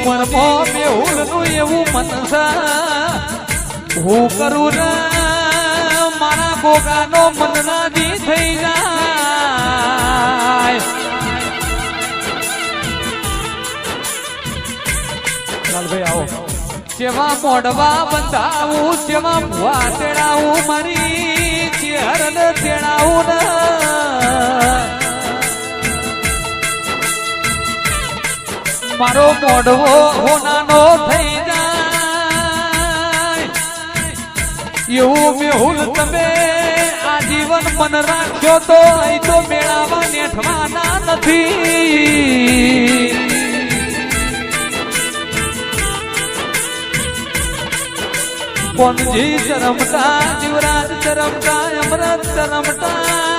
મનમાં મેહુલનું એવું મન છે હું કરું ને મારા ગોગાનો મન રાજી થઈ જાય લાલભાઈ આવો જેવા મોડવા બંધાવું જેવા ભુવા તેડાવું મારી ચેહરને તેડાવું ને મારો મોઢવો હોનાનો થઈ જાય એવું મેહુલ તમે આજીવન મન રાખ્યો તો અહીં તો મેળાવા નેઠવાના નથી કોનજી ચરમતા જીવરાજ ચરમતા અમરત ચરમતા